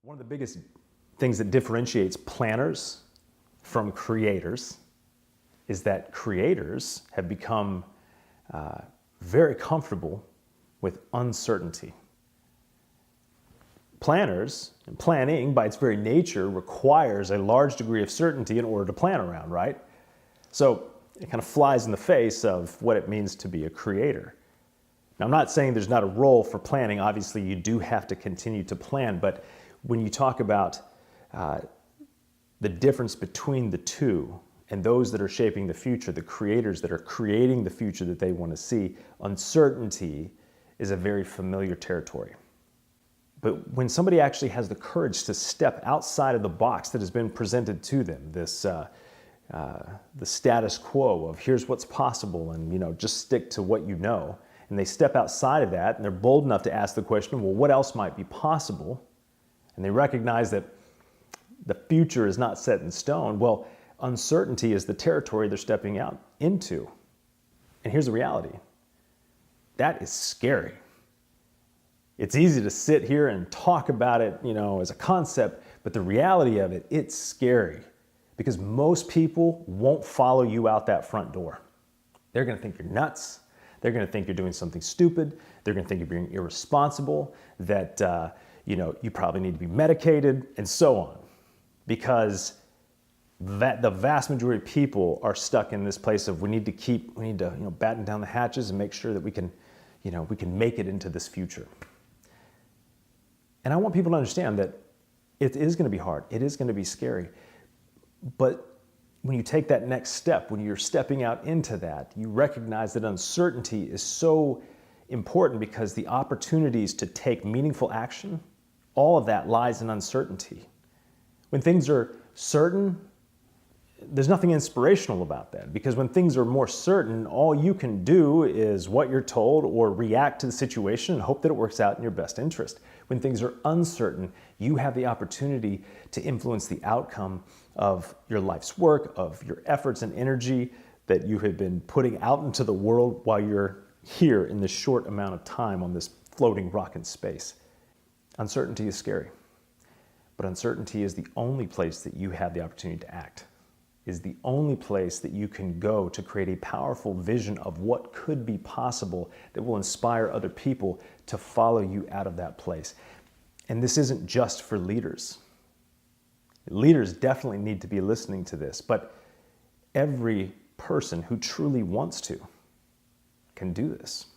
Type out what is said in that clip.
One of the biggest things that differentiates planners from creators is that creators have become very comfortable with uncertainty. Planners and planning, by its very nature, requires a large degree of certainty in order to plan around, right? So it kind of flies in the face of what it means to be a creator. Now, I'm not saying there's not a role for planning. Obviously, you do have to continue to plan, but when you talk about the difference between the two and those that are shaping the future, the creators that are creating the future that they want to see, uncertainty is a very familiar territory. But when somebody actually has the courage to step outside of the box that has been presented to them, this the status quo of here's what's possible and just stick to what you know, and they step outside of that and they're bold enough to ask the question, well, what else might be possible? And they recognize that the future is not set in stone. Well, uncertainty is the territory they're stepping out into. And here's the reality. That is scary. It's easy to sit here and talk about it, as a concept, but the reality of it, it's scary because most people won't follow you out that front door. They're going to think you're nuts. They're going to think you're doing something stupid. They're going to think you're being irresponsible, that you probably need to be medicated, and so on. Because the vast majority of people are stuck in this place of we need to batten down the hatches and make sure that we can make it into this future. And I want people to understand that it is going to be hard. It is going to be scary. But when you take that next step, when you're stepping out into that, you recognize that uncertainty is so important because the opportunities to take meaningful action, all of that lies in uncertainty. When things are certain, there's nothing inspirational about that, because when things are more certain, all you can do is what you're told or react to the situation and hope that it works out in your best interest. When things are uncertain, you have the opportunity to influence the outcome of your life's work, of your efforts and energy that you have been putting out into the world while you're here in this short amount of time on this floating rock in space. Uncertainty is scary, but uncertainty is the only place that you have the opportunity to act, is the only place that you can go to create a powerful vision of what could be possible that will inspire other people to follow you out of that place. And this isn't just for leaders. Leaders definitely need to be listening to this, but every person who truly wants to can do this.